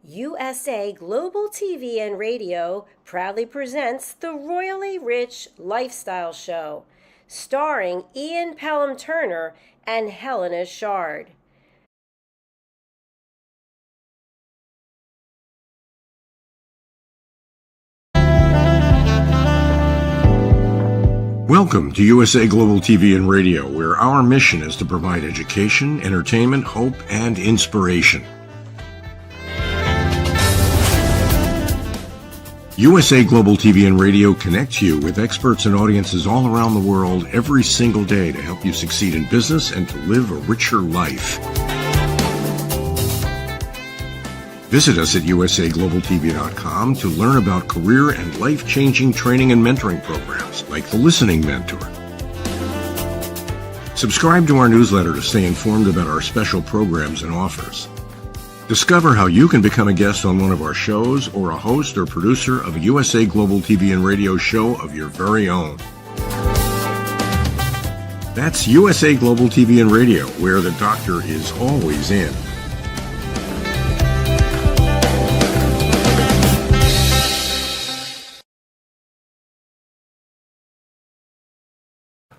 USA Global TV and Radio proudly presents the Royally Rich Lifestyle Show, starring Ian Pelham Turner and Helena Chard. Welcome to USA Global TV and Radio, where our mission is to provide education, entertainment, hope, and inspiration. USA Global TV and Radio connects you with experts and audiences all around the world every single day to help you succeed in business and to live a richer life. Visit us at usaglobaltv.com to learn about career and life-changing training and mentoring programs like the Listening Mentor. Subscribe to our newsletter to stay informed about our special programs and offers. Discover how you can become a guest on one of our shows or a host or producer of a USA Global TV and Radio show of your very own. That's USA Global TV and Radio, where the doctor is always in.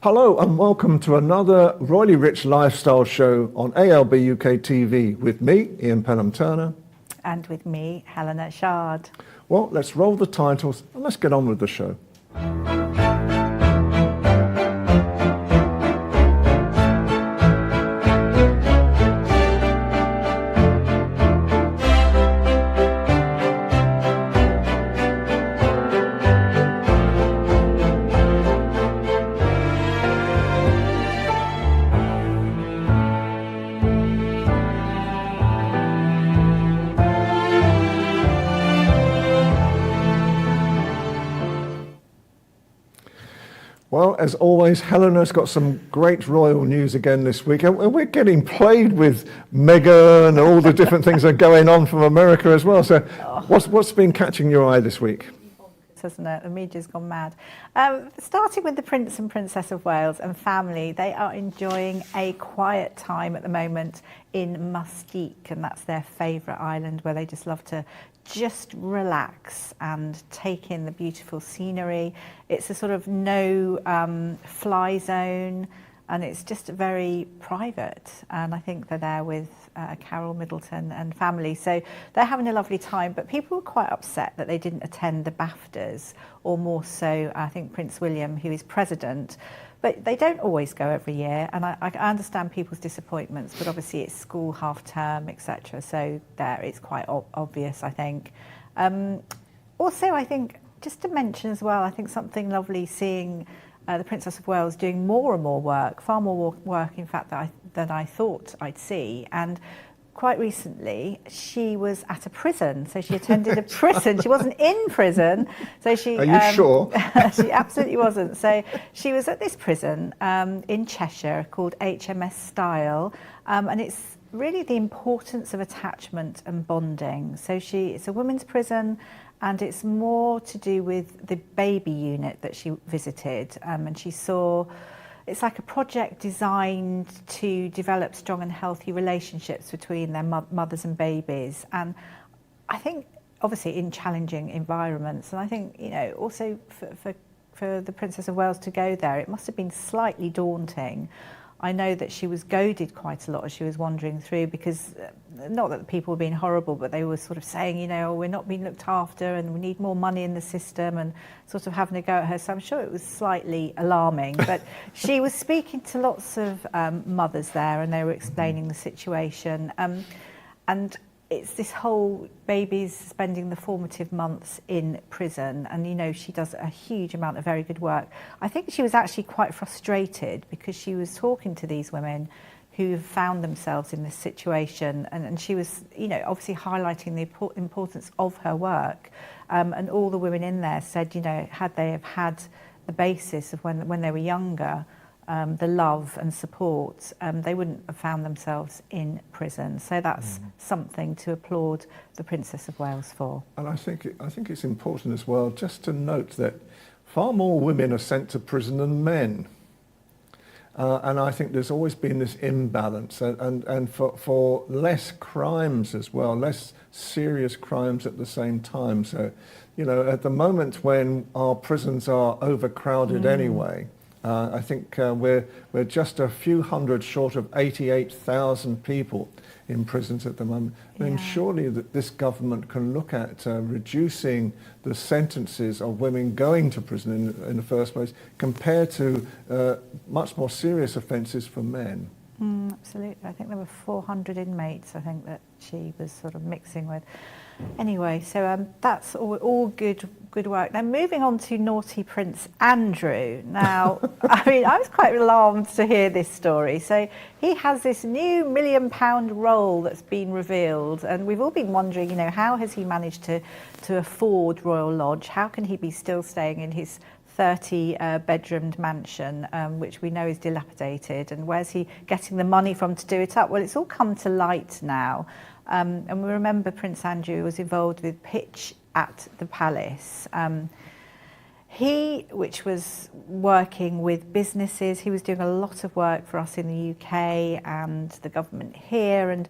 Hello and welcome to another Royally Rich Lifestyle show on ALB UK TV with me, Ian Pelham Turner. And with me, Helena Chard. Well, let's roll the titles and let's get on with the show. Well, as always, Helena's got some great royal news again this week, and we're getting played with Meghan and all the different things that are going on from America as well. So what's been catching your eye this week? Hasn't it? The media's gone mad. Starting with the Prince and Princess of Wales and family, they are enjoying a quiet time at the moment in Mustique, and that's their favourite island where they just love to just relax and take in the beautiful scenery. It's a sort of no fly zone, and it's just very private, and I think they're there with Carol Middleton and family, so they're having a lovely time. But people were quite upset that they didn't attend the BAFTAs, or more so I think Prince William, who is president. But they don't always go every year, and I understand people's disappointments, but obviously it's school half term, etc. So there, it's quite obvious, I think. Also, I think, just to mention as well, I think something lovely seeing the Princess of Wales doing more and more work, far more work, in fact, than I thought I'd see. And quite recently, she was at a prison, so she attended a prison. She wasn't in prison, so she. Are you sure? She absolutely wasn't. So she was at this prison in Cheshire called HMS Style, and it's really the importance of attachment and bonding. So it's a women's prison, and it's more to do with the baby unit that she visited, and she saw. It's like a project designed to develop strong and healthy relationships between their mothers and babies. And I think, obviously, in challenging environments, and I think, you know, also for the Princess of Wales to go there, it must have been slightly daunting. I know that she was goaded quite a lot as she was wandering through, because not that the people were being horrible, but they were sort of saying, you know, we're not being looked after and we need more money in the system, and sort of having a go at her. So I'm sure it was slightly alarming, but she was speaking to lots of mothers there, and they were explaining the situation. And it's this whole babies spending the formative months in prison, and you know, she does a huge amount of very good work. I think she was actually quite frustrated because she was talking to these women who found themselves in this situation, and she was, you know, obviously highlighting the importance of her work, and all the women in there said, you know, had they have had the basis of when they were younger, the love and support, they wouldn't have found themselves in prison. So that's something to applaud the Princess of Wales for. And I think it's important as well just to note that far more women are sent to prison than men. And I think there's always been this imbalance, and for less crimes as well, less serious crimes at the same time. So, you know, at the moment when our prisons are overcrowded anyway, I think we're just a few hundred short of 88,000 people in prisons at the moment. Then surely that this government can look at reducing the sentences of women going to prison in the first place compared to much more serious offences for men. Absolutely. I think there were 400 inmates, I think, that she was sort of mixing with. Anyway, so that's all good work. Now, moving on to naughty Prince Andrew. Now, I mean, I was quite alarmed to hear this story. So he has this new £1 million role that's been revealed, and we've all been wondering, you know, how has he managed to afford Royal Lodge? How can he be still staying in his 30-bedroomed mansion, which we know is dilapidated, and where's he getting the money from to do it up? Well, it's all come to light now. And we remember Prince Andrew was involved with pitch at the palace. Which was working with businesses. He was doing a lot of work for us in the UK and the government here. And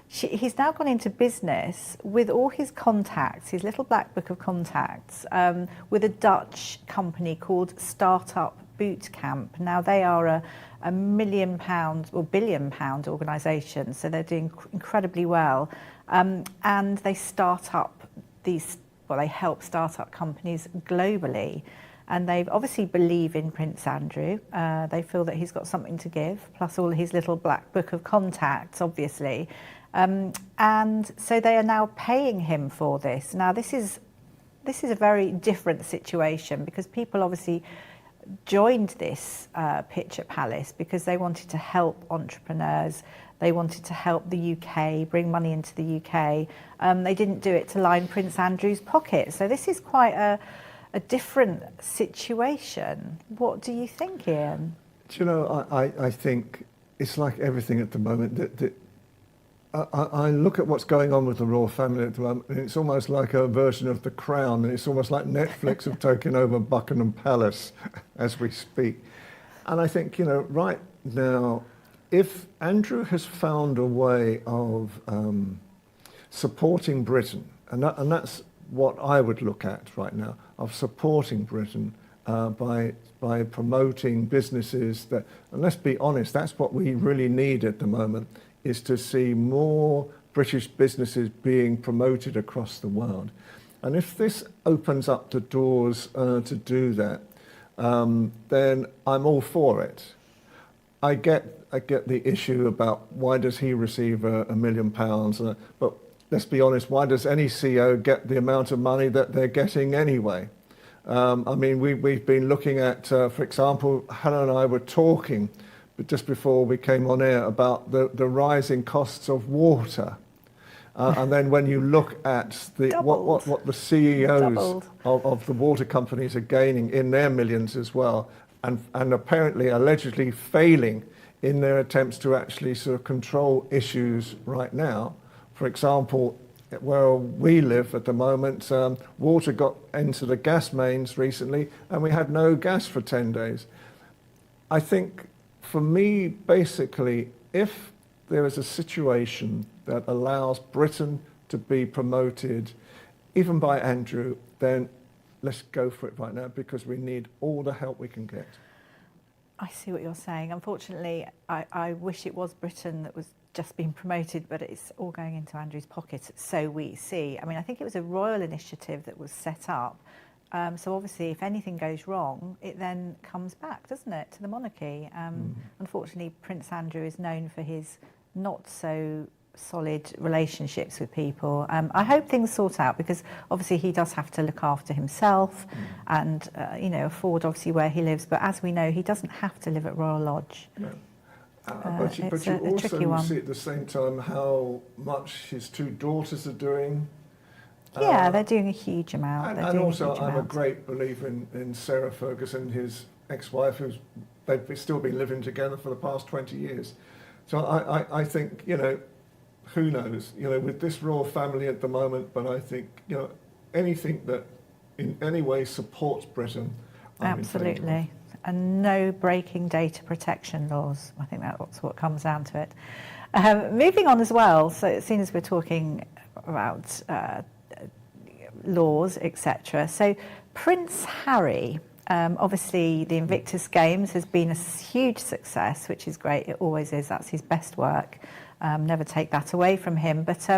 he's now gone into business with all his contacts, his little black book of contacts, with a Dutch company called Startup Boot Camp. Now, they are a £1 million or £1 billion organisation, so they're doing incredibly well, and they start up they help start up companies globally, and they obviously believe in Prince Andrew. They feel that he's got something to give, plus all his little black book of contacts, obviously, and so they are now paying him for this. Now, this is a very different situation, because people obviously joined this pitch at Palace because they wanted to help entrepreneurs. They wanted to help the UK, bring money into the UK. They didn't do it to line Prince Andrew's pocket. So this is quite a different situation. What do you think, Ian? Do you know, I think it's like everything at the moment. That I look at what's going on with the royal family at the moment, and it's almost like a version of The Crown, and it's almost like Netflix have taken over Buckingham Palace as we speak. And I think, you know, right now, if Andrew has found a way of supporting Britain, and that's what I would look at right now, of supporting Britain by promoting businesses that, and let's be honest, that's what we really need at the moment, is to see more British businesses being promoted across the world. And if this opens up the doors to do that, then I'm all for it. I get the issue about why does he receive £1 million, but let's be honest, why does any CEO get the amount of money that they're getting anyway? I mean, we've been looking at, for example, Helena and I were talking just before we came on air about the rising costs of water. And then when you look at what the CEOs of the water companies are gaining in their millions as well, and apparently allegedly failing in their attempts to actually sort of control issues right now. For example, where we live at the moment, water got into the gas mains recently, and we had no gas for 10 days. I think, for me, basically, if there is a situation that allows Britain to be promoted, even by Andrew, then let's go for it right now, because we need all the help we can get. I see what you're saying. Unfortunately, I wish it was Britain that was just being promoted, but it's all going into Andrew's pocket, so we see. I mean, I think it was a royal initiative that was set up. So obviously, if anything goes wrong, it then comes back, doesn't it, to the monarchy? Unfortunately, Prince Andrew is known for his not so solid relationships with people. I hope things sort out, because obviously he does have to look after himself and you know, afford obviously where he lives. But as we know, he doesn't have to live at Royal Lodge. No. But you also see at the same time how much his two daughters are doing. Yeah, they're doing a huge amount. And also, I'm a great believer in Sarah Ferguson, his ex-wife, they've still been living together for the past 20 years. So I think, you know, who knows, you know, with this royal family at the moment, but I think, you know, anything that in any way supports Britain, I'm in favour of. and no breaking data protection laws. I think that's what comes down to it. Moving on as well, so as soon as we're talking about laws, etc. So Prince Harry, obviously the Invictus Games has been a huge success, which is great. It always is. That's his best work. Never take that away from him. But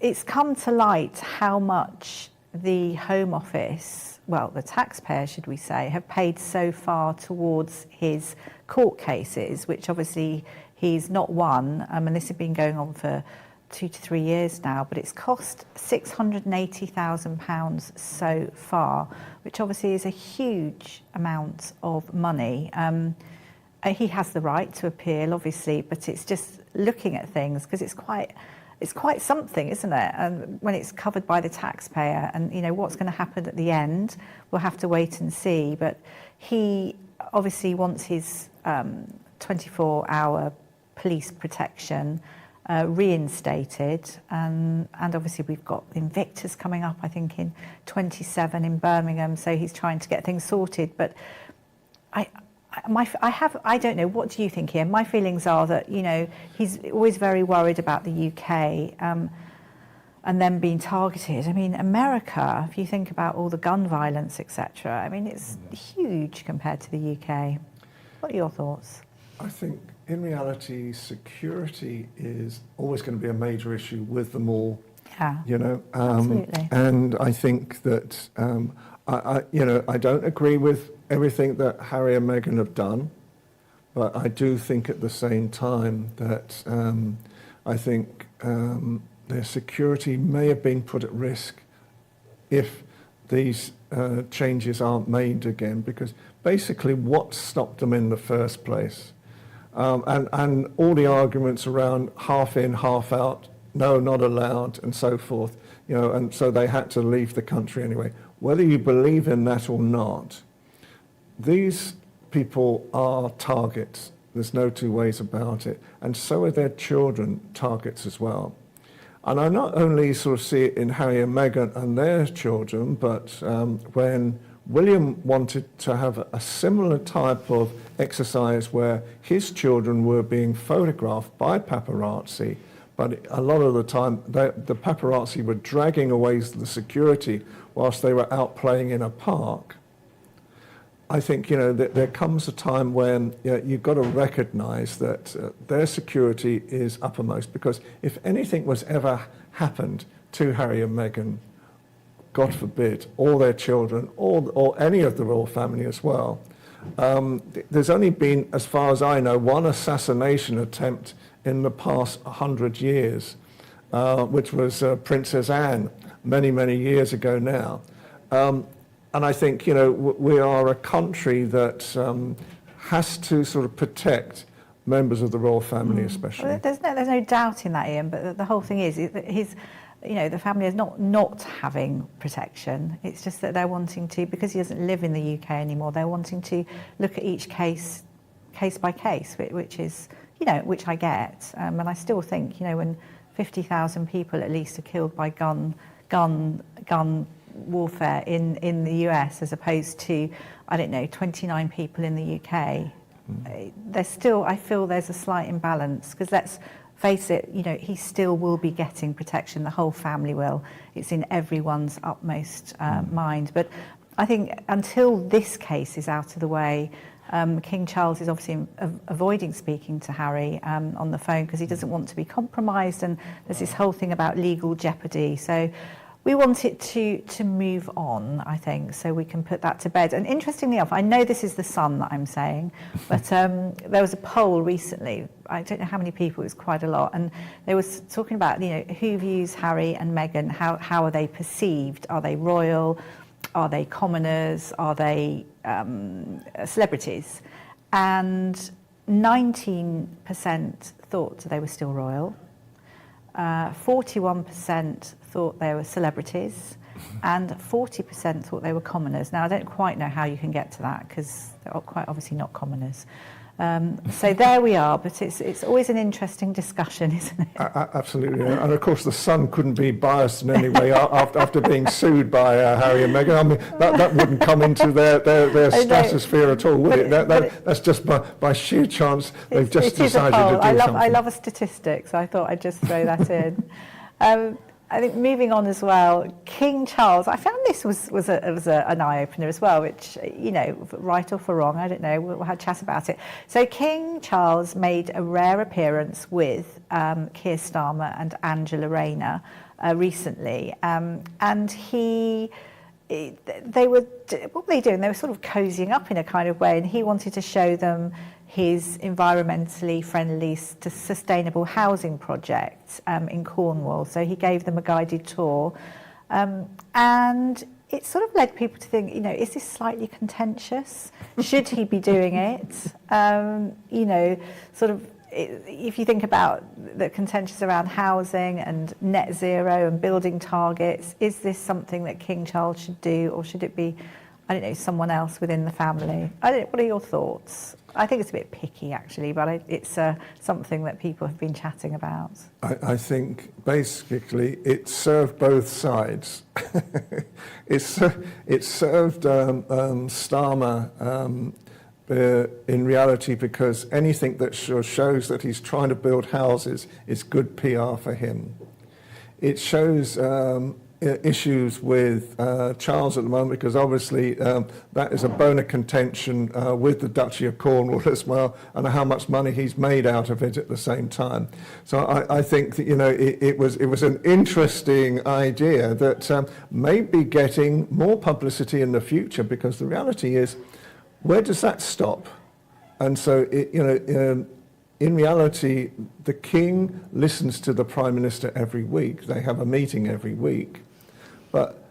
it's come to light how much the Home Office, well, the taxpayer, should we say, have paid so far towards his court cases, which obviously he's not won. And this has been going on for 2 to 3 years now, but it's cost £680,000 so far, which obviously is a huge amount of money. He has the right to appeal, obviously, but it's just looking at things, because it's quite something, isn't it? And when it's covered by the taxpayer, and what's going to happen at the end, we'll have to wait and see. But he obviously wants his 24-hour police protection reinstated, and obviously we've got Invictus coming up, I think in 27 in Birmingham, so he's trying to get things sorted. But I don't know, what do you think, Ian? My feelings are that he's always very worried about the UK and then being targeted. I mean, America, if you think about all the gun violence, etc., I mean, it's huge compared to the UK. What are your thoughts? I think in reality, security is always going to be a major issue with them all. Yeah, absolutely. And I think that I don't agree with everything that Harry and Meghan have done, but I do think at the same time that I think their security may have been put at risk if these changes aren't made again, because basically what stopped them in the first place? And all the arguments around half in, half out, no, not allowed, and so forth, and so they had to leave the country anyway. Whether you believe in that or not, these people are targets. There's no two ways about it. And so are their children targets as well. And I not only sort of see it in Harry and Meghan and their children, but when William wanted to have a similar type of exercise where his children were being photographed by paparazzi, but a lot of the time the paparazzi were dragging away the security whilst they were out playing in a park. I think that there comes a time when you've got to recognise that their security is uppermost, because if anything was ever happened to Harry and Meghan, God forbid, or their children, or any of the royal family as well. There's only been, as far as I know, one assassination attempt in the past 100 years, which was Princess Anne, many, many years ago now. And I think, we are a country that has to sort of protect members of the royal family, especially. Well, there's no doubt in that, Ian, but the whole thing is that the family is not having protection. It's just that they're wanting to, because he doesn't live in the UK anymore, they're wanting to look at each case by case, which is, which I get. And I still think, when 50,000 people at least are killed by gun warfare in the US, as opposed to, 29 people in the UK, there's still, I feel there's a slight imbalance, because let's face it, he still will be getting protection. The whole family will. It's in everyone's utmost mind. But I think until this case is out of the way, King Charles is obviously avoiding speaking to Harry on the phone, because he doesn't want to be compromised, and there's this whole thing about legal jeopardy. So we want it to move on, I think, so we can put that to bed. And interestingly enough, I know this is the Sun that I'm saying, but there was a poll recently, I don't know how many people, it was quite a lot, and they were talking about, who views Harry and Meghan, how are they perceived? Are they royal? Are they commoners? Are they celebrities? And 19% thought they were still royal. 41% thought they were celebrities, and 40% thought they were commoners. Now, I don't quite know how you can get to that, because they're quite obviously not commoners. So there we are, but it's always an interesting discussion, isn't it? Absolutely, and of course the Sun couldn't be biased in any way after being sued by Harry and Meghan. I mean, that wouldn't come into their stratosphere at all, would it? That's just by sheer chance they've just decided to do something. I love a statistic, so I thought I'd just throw that in. I think moving on as well, King Charles, I found this was an eye-opener as well, which, you know, right or for wrong, I don't know, we'll have a chat about it. So King Charles made a rare appearance with Keir Starmer and Angela Rayner recently, and they were, what were they doing? They were sort of cozying up in a kind of way, and he wanted to show them his environmentally friendly to sustainable housing project in Cornwall. So he gave them a guided tour, and it sort of led people to think, you know, is this slightly contentious? Should he be doing it? You know, sort of, if you think about the contentious around housing and net zero and building targets, is this something that King Charles should do, or should it be, I don't know, someone else within the family? I don't know, what are your thoughts? I think it's a bit picky, actually, but it's something that people have been chatting about. I think basically it served both sides. It served Starmer in reality, because anything that shows that he's trying to build houses is good PR for him. It shows issues with Charles at the moment, because obviously that is a bone of contention with the Duchy of Cornwall as well, and how much money he's made out of it at the same time. So I think that, you know, it was an interesting idea that may be getting more publicity in the future, because the reality is, where does that stop? And so, in reality, the King listens to the Prime Minister every week. They have a meeting every week. But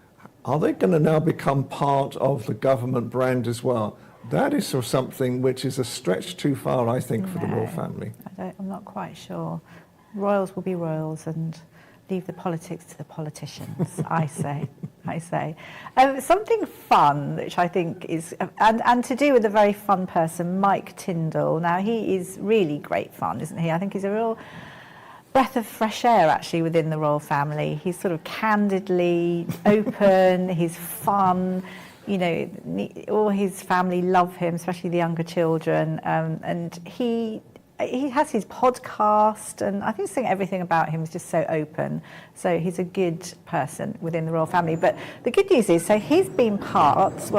are they going to now become part of the government brand as well? That is sort of something which is a stretch too far, I think, for the royal family. I'm not quite sure. Royals will be royals, and leave the politics to the politicians, I say. Something fun, which I think is, and to do with a very fun person, Mike Tindall. Now, he is really great fun, isn't he? I think he's a real breath of fresh air, actually, within the royal family. He's sort of candidly open, he's fun, you know, all his family love him, especially the younger children, and he has his podcast, and I think everything about him is just so open. So he's a good person within the royal family. But the good news is, so he's been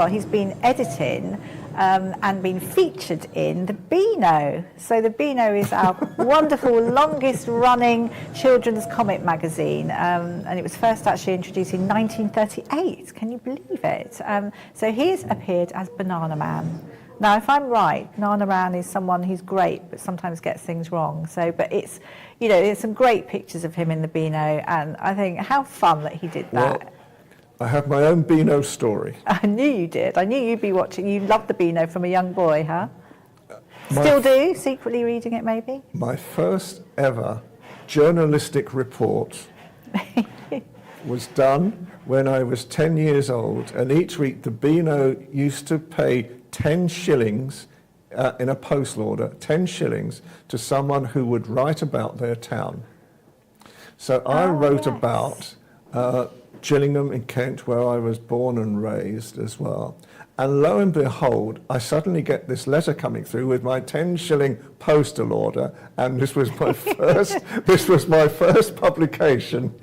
he's been editing and been featured in the Beano. So the Beano is our wonderful, longest running children's comic magazine. And it was first actually introduced in 1938. Can you believe it? So he's appeared as Banana Man. Now, if I'm right, Nana Man is someone who's great, but sometimes gets things wrong. So, but it's, you know, there's some great pictures of him in the Beano, and I think how fun that he did that. Well, I have my own Beano story. I knew you did. I knew you'd be watching. You loved the Beano from a young boy, huh? Still do? Secretly reading it, maybe? My first ever journalistic report was done when I was 10 years old, and each week the Beano used to pay 10 shillings in a postal order, 10 shillings to someone who would write about their town. So I wrote about Gillingham in Kent, where I was born and raised as well. And lo and behold, I suddenly get this letter coming through with my 10-shilling postal order, and this was my first publication.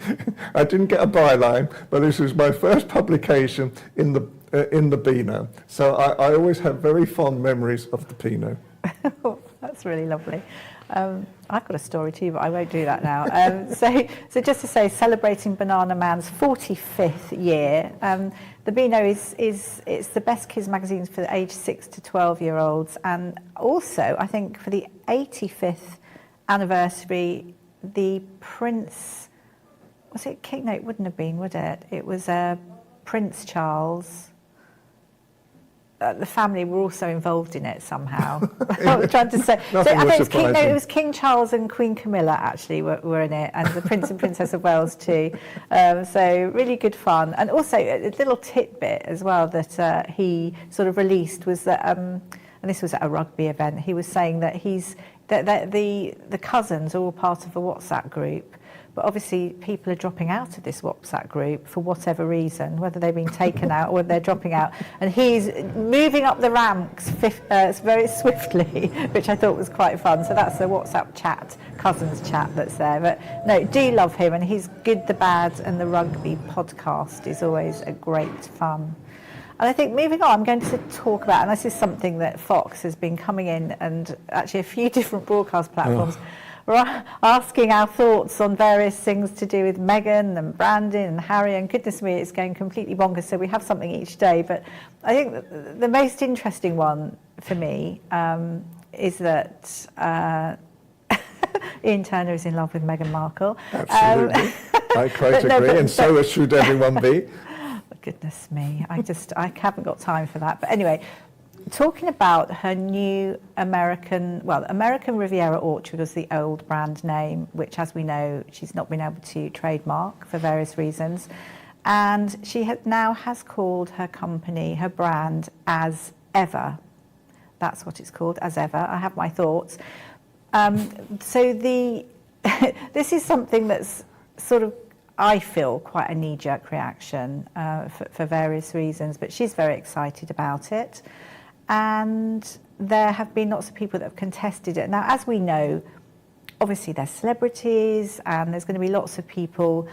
I didn't get a byline, but this was my first publication in the Beano. So I always have very fond memories of the Beano. That's really lovely. I've got a story too, but I won't do that now. So just to say, celebrating Banana Man's 45th year, the Beano it's the best kids magazines for the age 6 to 12-year-olds, and also I think for the 85th anniversary, the Prince, was it King? No, it wouldn't have been, would it? It was Prince Charles. The family were also involved in it somehow. I was trying to say. So I think it was King Charles and Queen Camilla actually were in it, and the Prince and Princess of Wales too. So really good fun. And also a little tidbit as well that he sort of released was that and this was at a rugby event, he was saying that the cousins are all part of a WhatsApp group, but obviously people are dropping out of this WhatsApp group for whatever reason, whether they've been taken out or whether they're dropping out, and he's moving up the ranks very swiftly, which I thought was quite fun. So that's the WhatsApp chat, cousins chat that's there. But no, do love him, and he's Good, the Bad and the Rugby podcast is always a great fun. And I think moving on, I'm going to talk about, and this is something that Fox has been coming in, and actually a few different broadcast platforms, we're asking our thoughts on various things to do with Meghan and Brandon and Harry, and goodness me, it's going completely bonkers, so we have something each day. But I think the most interesting one for me is that Ian Turner is in love with Meghan Markle. Absolutely. I quite agree, and so should everyone be. Goodness me, I haven't got time for that. But anyway, talking about her new American Riviera Orchard was the old brand name, which, as we know, she's not been able to trademark for various reasons. And she now has called her company, her brand, As Ever. That's what it's called, As Ever. I have my thoughts. So this is something that's sort of, I feel, quite a knee-jerk reaction for various reasons, but she's very excited about it. And there have been lots of people that have contested it. Now, as we know, obviously they're celebrities, and there's going to be lots of people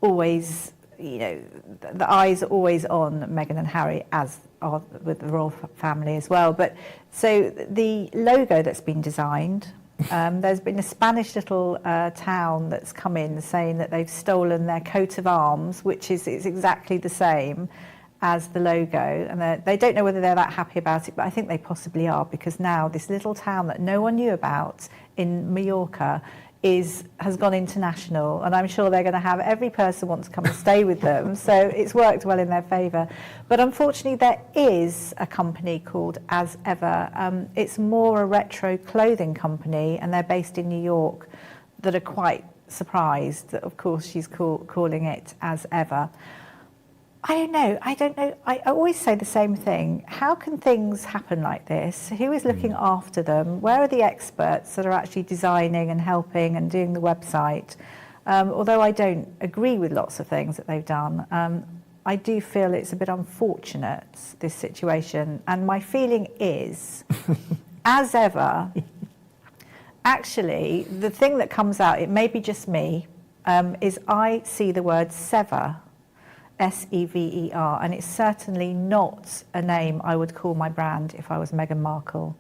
always, the eyes are always on Meghan and Harry, as are with the royal family as well. But so the logo that's been designed, there's been a Spanish little town that's come in saying that they've stolen their coat of arms, which is exactly the same as the logo, and they don't know whether they're that happy about it, but I think they possibly are, because now this little town that no one knew about in Mallorca has gone international, and I'm sure they're going to have every person want to come and stay with them, so it's worked well in their favour. But unfortunately there is a company called As Ever. It's more a retro clothing company, and they're based in New York, that are quite surprised that, of course, she's calling it As Ever. I don't know. I always say the same thing. How can things happen like this? Who is looking after them? Where are the experts that are actually designing and helping and doing the website? Although I don't agree with lots of things that they've done, I do feel it's a bit unfortunate, this situation. And my feeling is, As Ever, actually, the thing that comes out, it may be just me, is I see the word sever. S-E-V-E-R, and it's certainly not a name I would call my brand if I was Meghan Markle,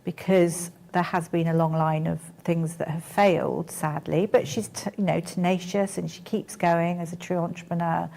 because there has been a long line of things that have failed, sadly, but she's tenacious, and she keeps going as a true entrepreneur.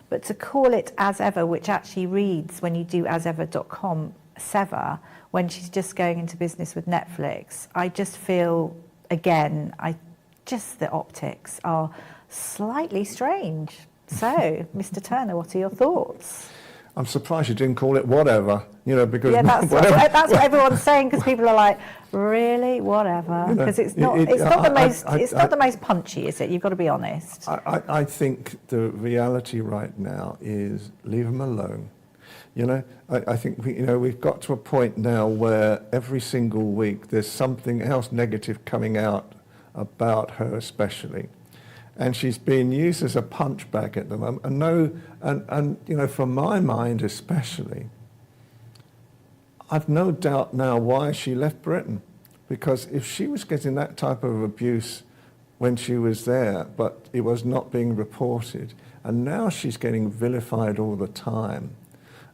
But to call it As Ever, which actually reads, when you do asever.com, sever, when she's just going into business with Netflix, I just feel, again, the optics are slightly strange. So, Mr. Turner, what are your thoughts? I'm surprised you didn't call it whatever, because that's what everyone's saying, because people are like, really, whatever, because it's not the most punchy, is it? You've got to be honest. I think the reality right now is leave them alone. I think we've got to a point now where every single week there's something else negative coming out about her, especially. And she's being used as a punch bag at the moment. And from my mind especially, I've no doubt now why she left Britain. Because if she was getting that type of abuse when she was there, but it was not being reported, and now she's getting vilified all the time,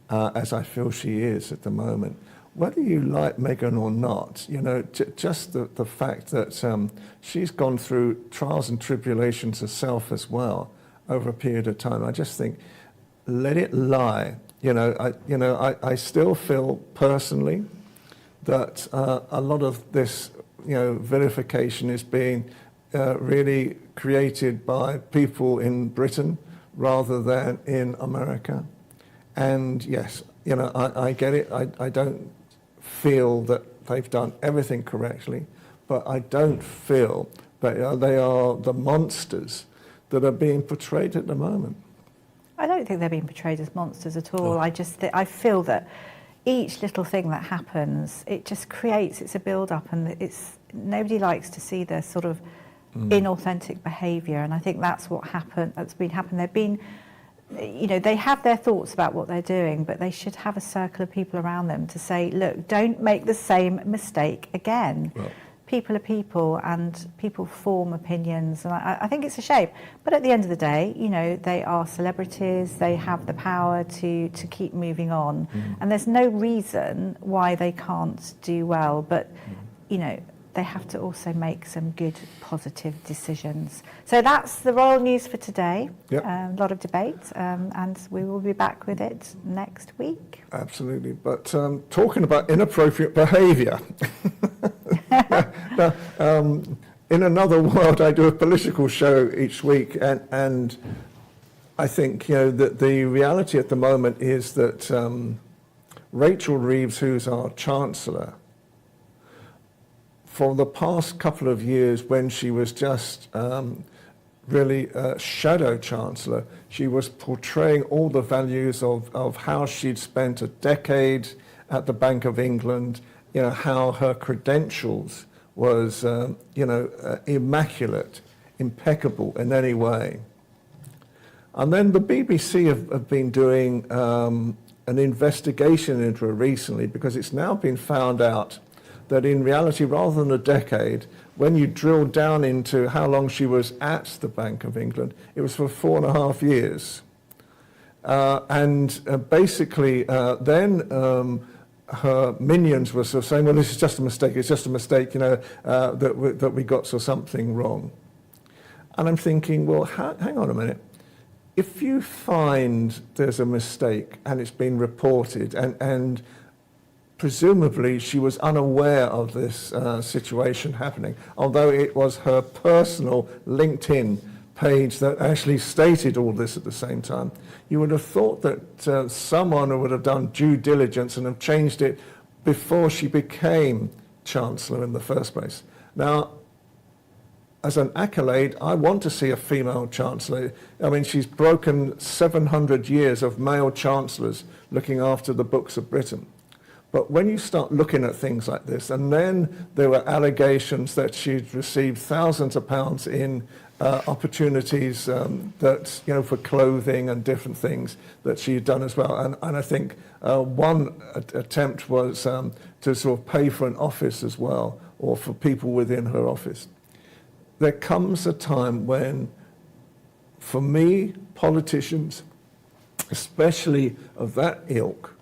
as I feel she is at the moment, whether you like Meghan or not, just the fact that she's gone through trials and tribulations herself as well over a period of time, I just think, let it lie. I still feel personally that a lot of this, vilification is being really created by people in Britain rather than in America. And yes, I get it. I don't feel that they've done everything correctly, but I don't feel that they are the monsters that are being portrayed at the moment. I don't think they're being portrayed as monsters at all. I feel that each little thing that happens, it just creates, it's a build-up, and nobody likes to see the sort of inauthentic behaviour, and I think that's been happening. They've been, they have their thoughts about what they're doing, but they should have a circle of people around them to say, look, don't make the same mistake again. Well, people are people, and people form opinions, and I think it's a shame. But at the end of the day, they are celebrities, they have the power to keep moving on, and there's no reason why they can't do well, but, they have to also make some good, positive decisions. So that's the royal news for today. Yep. A lot of debate, and we will be back with it next week. Absolutely. But talking about inappropriate behaviour, now, in another world, I do a political show each week, and I think that the reality at the moment is that Rachel Reeves, who's our Chancellor, for the past couple of years, when she was just really a shadow chancellor, she was portraying all the values of how she'd spent a decade at the Bank of England, how her credentials was, immaculate, impeccable in any way. And then the BBC have been doing an investigation into her recently, because it's now been found out that in reality, rather than a decade, when you drill down into how long she was at the Bank of England, it was for 4.5 years. Basically, then her minions were sort of saying, well, this is just a mistake, it's just a mistake, that we got something wrong. And I'm thinking, well, hang on a minute. If you find there's a mistake and it's been reported, and presumably she was unaware of this situation happening, although it was her personal LinkedIn page that actually stated all this at the same time, you would have thought that someone would have done due diligence and have changed it before she became Chancellor in the first place. Now, as an accolade, I want to see a female Chancellor. I mean, she's broken 700 years of male Chancellors looking after the books of Britain. But when you start looking at things like this, and then there were allegations that she'd received thousands of pounds in opportunities that, for clothing and different things that she'd done as well. And I think one attempt was to sort of pay for an office as well, or for people within her office. There comes a time when, for me, politicians, especially of that ilk,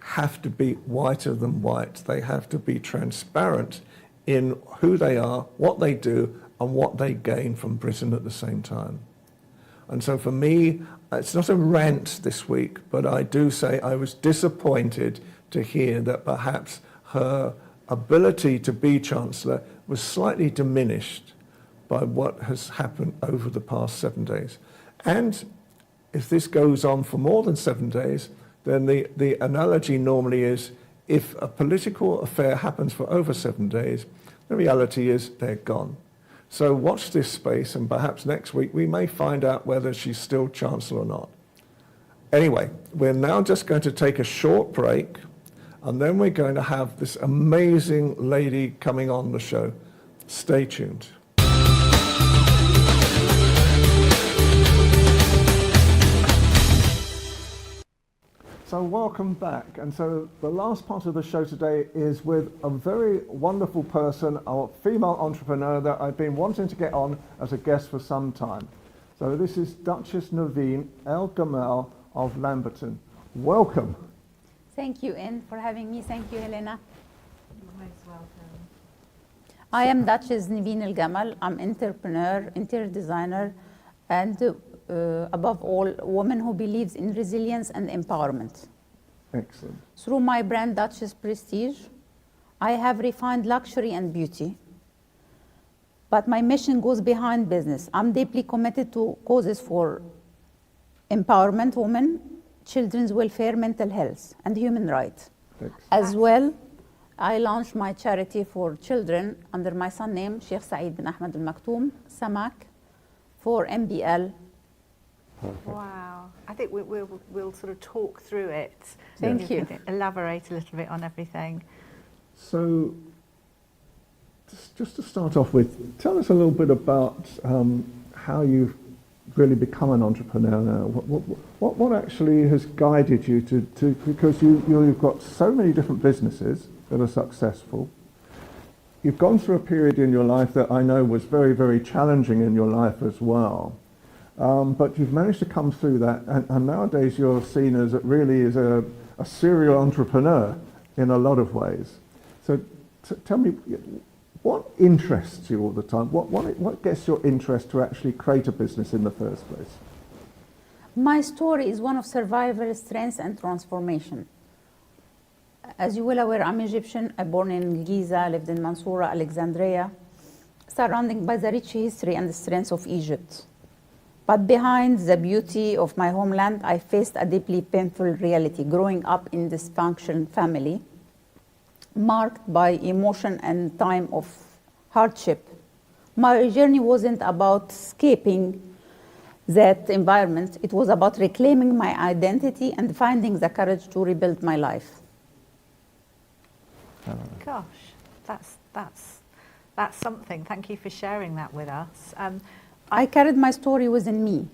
have to be whiter than white. They have to be transparent in who they are, what they do, and what they gain from Britain at the same time. And so for me, it's not a rant this week, but I do say I was disappointed to hear that perhaps her ability to be Chancellor was slightly diminished by what has happened over the past 7 days. And if this goes on for more than 7 days, then the analogy normally is, if a political affair happens for over 7 days, the reality is they're gone. So watch this space, and perhaps next week we may find out whether she's still Chancellor or not. Anyway, we're now just going to take a short break, and then we're going to have this amazing lady coming on the show. Stay tuned. So welcome back. And so the last part of the show today is with a very wonderful person, a female entrepreneur that I've been wanting to get on as a guest for some time. So this is Duchess Naveen El Gamal of Lamberton. Welcome. Thank you, Anne, for having me. Thank you, Helena. You're most welcome. I am Duchess Naveen El Gamal. I'm entrepreneur, interior designer, and above all, a woman who believes in resilience and empowerment. Excellent. Through my brand Duchess Prestige, I have refined luxury and beauty. But my mission goes behind business. I'm deeply committed to causes for empowerment, women, children's welfare, mental health, and human rights. Excellent. As well, I launched my charity for children under my son name, Sheikh Saeed bin Ahmed Al Maktoum, Samak, for MBL Wow. I think we'll sort of talk through it. Thank you. Can elaborate a little bit on everything. So, just to start off with, tell us a little bit about how you've really become an entrepreneur now. What actually has guided you to because you've got so many different businesses that are successful. You've gone through a period in your life that I know was very, very challenging in your life as well. But you've managed to come through that, and nowadays you're seen as really as a serial entrepreneur in a lot of ways. So tell me, what interests you all the time? What gets your interest to actually create a business in the first place? My story is one of survival, strength, and transformation. As you well aware, I'm Egyptian. I born in Giza, lived in Mansoura, Alexandria, surrounded by the rich history and the strength of Egypt. But behind the beauty of my homeland, I faced a deeply painful reality, growing up in a dysfunctional family, marked by emotion and time of hardship. My journey wasn't about escaping that environment. It was about reclaiming my identity and finding the courage to rebuild my life. Gosh, that's something. Thank you for sharing that with us. I carried my story within me,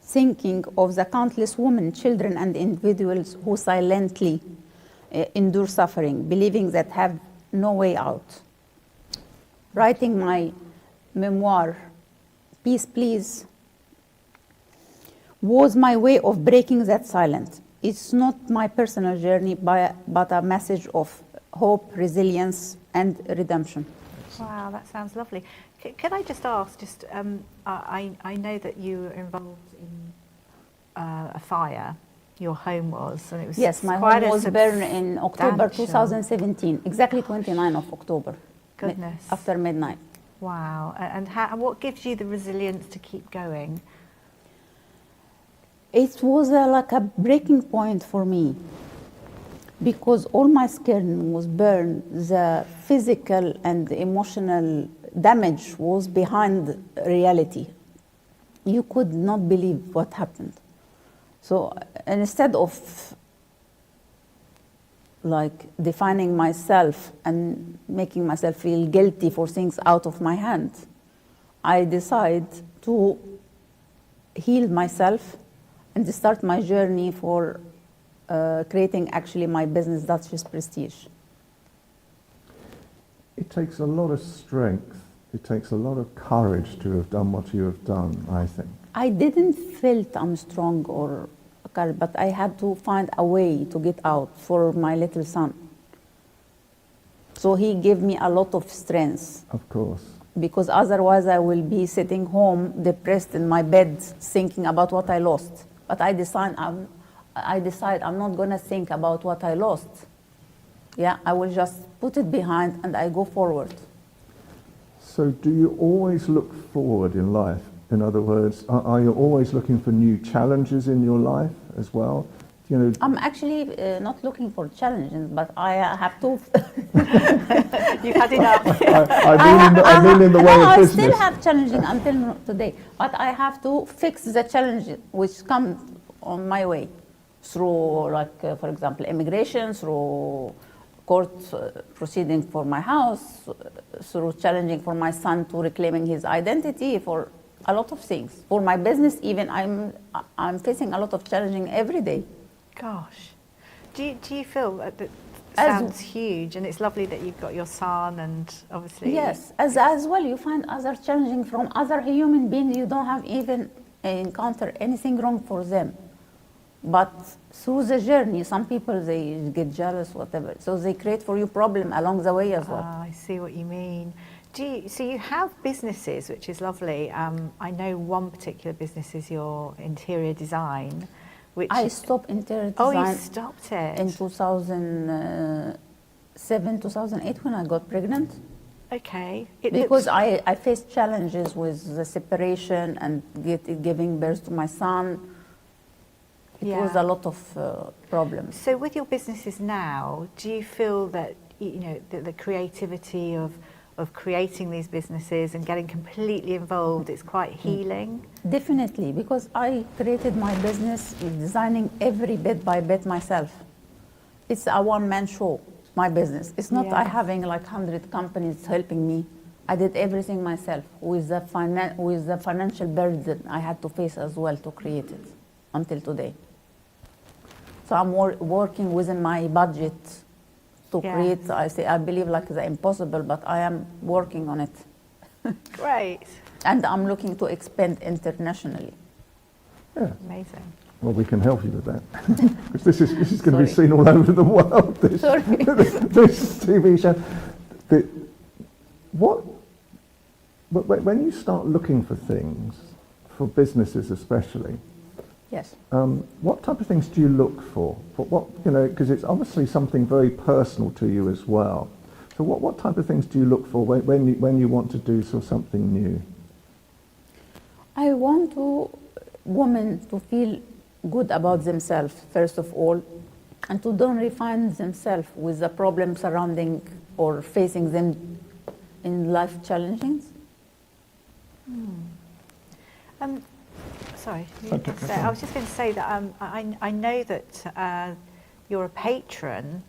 thinking of the countless women, children, and individuals who silently endure suffering, believing that have no way out. Writing my memoir, Peace Please, was my way of breaking that silence. It's not my personal journey, but a message of hope, resilience, and redemption. Wow, that sounds lovely. Can I just ask, I know that you were involved in a fire, your home was, and it was Yes, my quite home a was burned in October substantial- 2017, exactly 29 of October. Goodness. After midnight. Wow, and what gives you the resilience to keep going? It was like a breaking point for me, because all my skin was burned. The physical and emotional damage was behind reality. You could not believe what happened. So instead of like defining myself and making myself feel guilty for things out of my hand, I decided to heal myself and to start my journey for creating actually my business, Duchess Prestige. It takes a lot of strength. It takes a lot of courage to have done what you have done, I think. I didn't feel I'm strong or courage, but I had to find a way to get out for my little son. So he gave me a lot of strength. Of course. Because otherwise I will be sitting home depressed in my bed thinking about what I lost. But I decide I'm not going to think about what I lost. Yeah, I will just put it behind and I go forward. So do you always look forward in life? In other words, are you always looking for new challenges in your life as well? You know, I'm actually not looking for challenges, but I have to. You've had enough. I mean in the way of business. I still have challenging until today, but I have to fix the challenge which come on my way through, like, for example, immigration, through court proceeding for my house, through challenging for my son to reclaiming his identity, for a lot of things. For my business, even I'm facing a lot of challenging every day. Gosh, do you feel that sounds huge, and it's lovely that you've got your son, and obviously yes, as well you find other challenging from other human beings. You don't have even encounter anything wrong for them, but through the journey, some people they get jealous, whatever. So they create for you problem along the way as well. I see what you mean. So you have businesses, which is lovely. I know one particular business is your interior design. Which I stopped interior design. Oh, you stopped it in 2007, 2008 when I got pregnant. Okay. Because I faced challenges with the separation and giving birth to my son. It was a lot of problems. So with your businesses now, do you feel that the creativity of of creating these businesses and getting completely involved, it's quite healing. Definitely, because I created my business designing every bit by bit myself. It's a one-man show, my business. It's not I Yes. having like 100 companies helping me. I did everything myself with the financial burden I had to face as well to create it until today. So I'm working within my budget to Yes. create. I believe like the impossible, but I am working on it. Great. And I'm looking to expand internationally. Yeah. Amazing. Well, we can help you with that. Because this is going to be Sorry. seen all over the world, this, Sorry. this TV show. When you start looking for things, for businesses especially, Yes. what type of things do you look for? Because it's obviously something very personal to you as well. So what type of things do you look for when you want to do something new? I want women to feel good about themselves, first of all, and to don't refine themselves with the problems surrounding or facing them in life challenges. Sorry, Okay, so I was just going to say that I know that you're a patron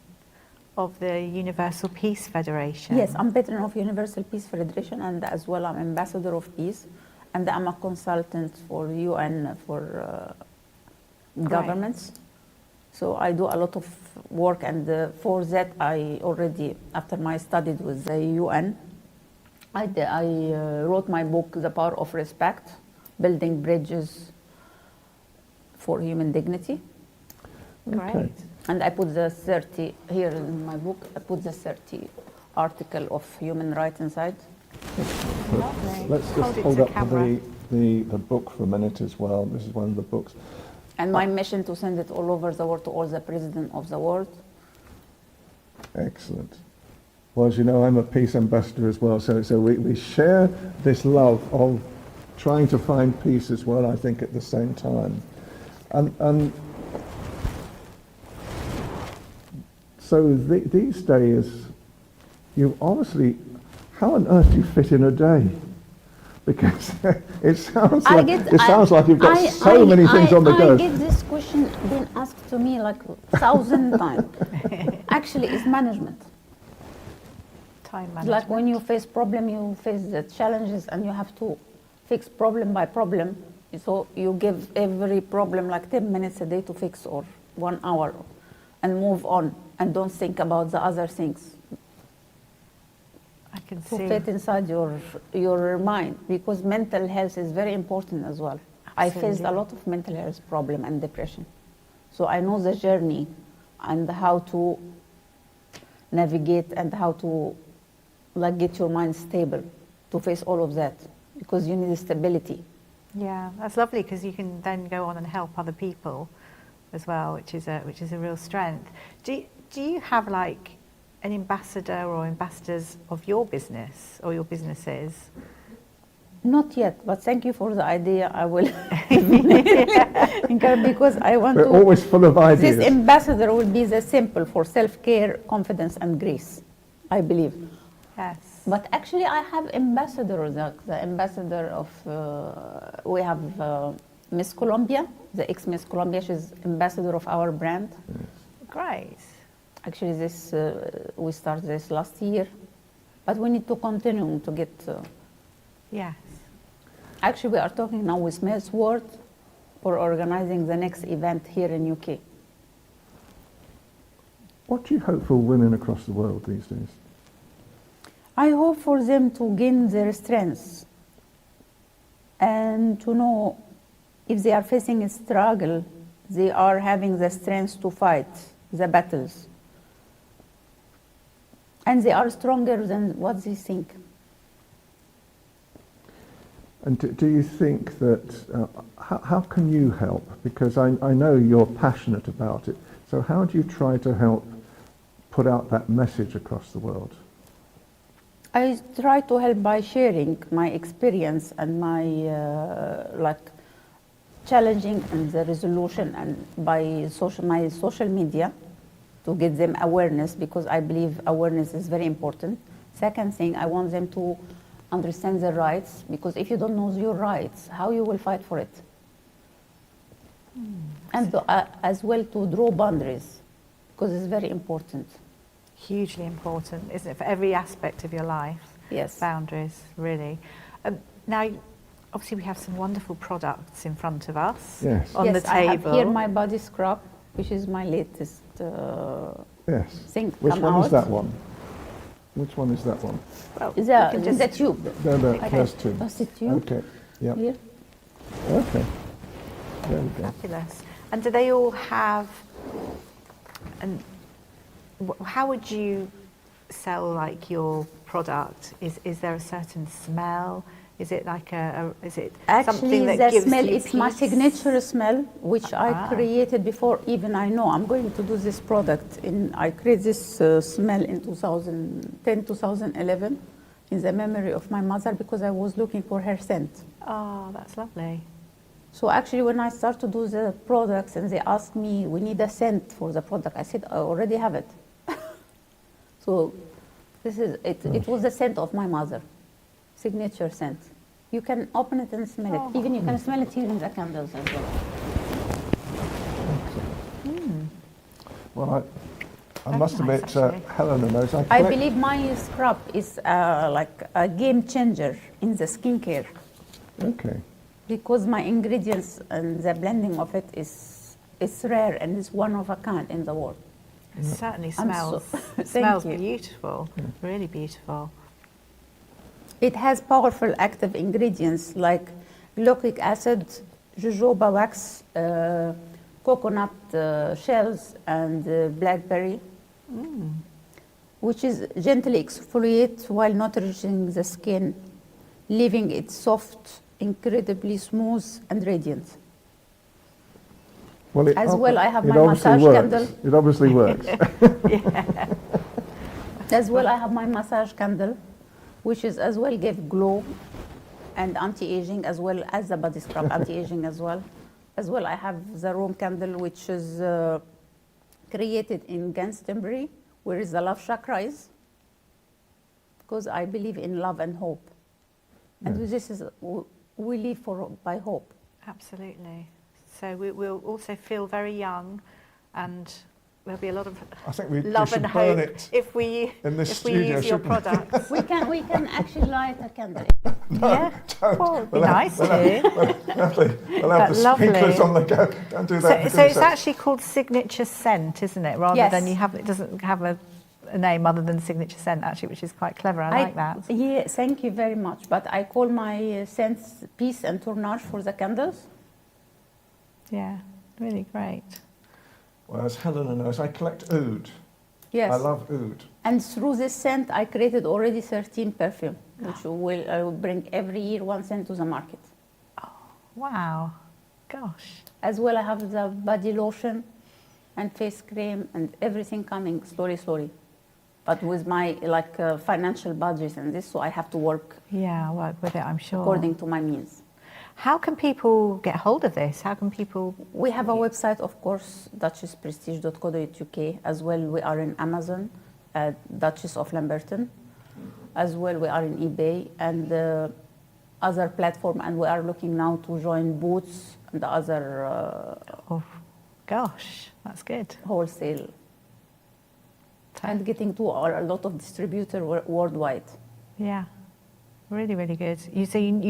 of the Universal Peace Federation. Yes, I'm patron of Universal Peace Federation, and as well I'm ambassador of peace, and I'm a consultant for UN for governments. So I do a lot of work, and for that I already, after my studied with the UN, I wrote my book, The Power of Respect, Building Bridges for Human Dignity. Great. Okay. And I put the 30, here in my book, I put the 30 article of human rights inside. Lovely. Let's Hold just it hold to up camera. the book for a minute as well. This is one of the books. And my mission to send it all over the world to all the presidents of the world. Excellent. Well, as you know, I'm a peace ambassador as well, so we share this love of trying to find peace as well, I think, at the same time. And so these days, you obviously, how on earth do you fit in a day? Because it sounds like you've got so many things on the go. I get this question being asked to me like 1,000 times. Actually, it's management. Time management. Like when you face problem, you face the challenges, and you have to fix problem by problem. So you give every problem like 10 minutes a day to fix, or 1 hour, and move on, and don't think about the other things. I can To see. fit inside your mind, because mental health is very important as well. I faced a Absolutely. lot of mental health problem and depression, so I know the journey and how to navigate and how to like get your mind stable to face all of that, because you need stability. Yeah, that's lovely, because you can then go on and help other people as well, which is a real strength. Do you have like an ambassador or ambassadors of your business or your businesses? Not yet, but thank you for the idea. I will because I want We're to. always full of ideas. This ambassador will be the symbol for self-care, confidence, and grace, I believe. Yes. But actually, I have ambassadors. The ambassador of we have Miss Colombia, the ex-Miss Colombia. She's ambassador of our brand. Great. Actually, this we started this last year, but we need to continue to get. Yes. Actually, we are talking now with Miss World for organizing the next event here in UK. What do you hope for women across the world these days? I hope for them to gain their strengths and to know if they are facing a struggle, they are having the strength to fight the battles. And they are stronger than what they think. And do you think that, how can you help? Because I know you're passionate about it. So how do you try to help put out that message across the world? I try to help by sharing my experience and my challenging and the resolution, and by my social media to get them awareness, because I believe awareness is very important. Second thing, I want them to understand their rights, because if you don't know your rights, how you will fight for it? And as well to draw boundaries, because it's very important. Hugely important, isn't it, for every aspect of your life? Yes. Boundaries, really. Now, obviously we have some wonderful products in front of us Yes. on the I have table. here my body scrub, which is my latest Yes. thing. Which come one out. is that one? Which one is that one? Well, Is we that, can is that tube? No, no, Okay. there's two. That's the tube. Okay. Yep. Here. Okay. There we go. Fabulous. And do they all have, and how would you sell like your product? Is there a certain smell? Is it like is it something Actually, that the gives smell, you it's my peace? signature smell, which I created before even I know I'm going to do this product. I created this smell in 2010, 2011 in the memory of my mother, because I was looking for her scent. Oh, that's lovely. So actually, when I start to do the products and they ask me, we need a scent for the product, I said, I already have it. So this is it. It was the scent of my mother, signature scent. You can open it and smell it. Even you can smell it here in the candles as well. Well, I Very must nice, admit, actually. Helena knows. I collect- believe my scrub is like a game changer in the skincare, Okay. because my ingredients and the blending of it is rare and is one of a kind in the world. It certainly I'm smells. Thank smells you. beautiful. Really beautiful. It has powerful active ingredients like glaucic acid, jojoba wax, coconut shells, and blackberry, which is gently exfoliate while nourishing the skin, leaving it soft, incredibly smooth and radiant. Well, it As well, I have it my obviously massage works. candle. It obviously works. As well, I have my massage candle, which is as well give glow and anti-aging, as well as the body scrub anti-aging as well. As well, I have the room candle, which is created in Glastonbury, where is the love chakra is, because I believe in love and hope. And this is, we live by hope. Absolutely. So we'll also feel very young, and there'll be a lot of I think we love should and burn hope it if we in this if we studio, use your shouldn't we? products. We can actually light a candle. Yeah. Well, it'd be nice to. We'll have the Lovely. sprinklers on the go. Don't do that. So for it's goodness sake. actually called signature scent, isn't it? Rather Yes. than it doesn't have a name other than signature scent, actually, which is quite clever. I like that. Yeah, thank you very much. But I call my scents peace and tournage for the candles. Yeah, really great. Well, as Helena knows, I collect oud. Yes. I love oud. And through this scent, I created already 13 perfume, which I will bring every year one scent to the market. Wow. Gosh. As well, I have the body lotion and face cream and everything coming slowly. But with my financial budget and this, so I have to work Yeah, I'll work with it, I'm sure. according to my means. How can people get hold of this? How can people... We have a website, of course, duchessprestige.co.uk. As well, we are in Amazon, Duchess of Lamberton. As well, we are in eBay and other platform. And we are looking now to join Boots and other Oh, gosh, that's good. wholesale. And getting to a lot of distributors worldwide. Yeah, really, really good. You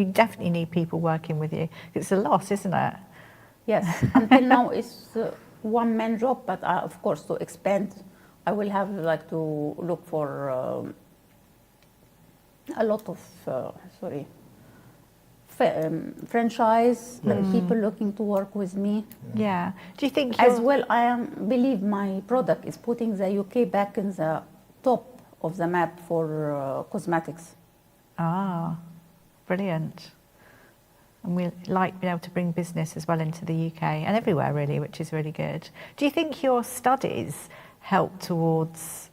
definitely need people working with you. It's a lot, isn't it? Yes, until now it's one man job, but of course to expand, I will have to look for a lot of franchise and people looking to work with me. Yeah. Do you think As well, believe my product is putting the UK back in the top of the map for cosmetics. Ah, brilliant. And we like being able to bring business as well into the UK and everywhere really, which is really good. Do you think your studies help towards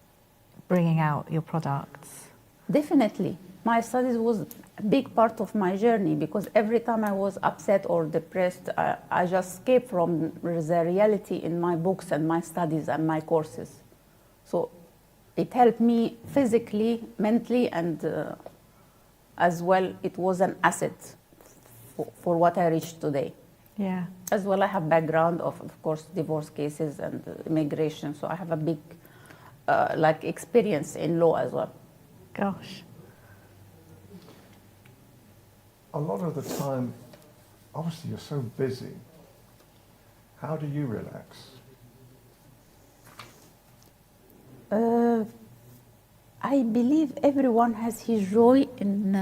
bringing out your products? Definitely. My studies was a big part of my journey, because every time I was upset or depressed, I just escaped from the reality in my books and my studies and my courses. So it helped me physically, mentally, and as well, it was an asset for what I reached today. Yeah. As well, I have background of course, divorce cases and immigration, so I have a big like experience in law as well. Gosh. A lot of the time, obviously you're so busy. How do you relax? I believe everyone has his joy in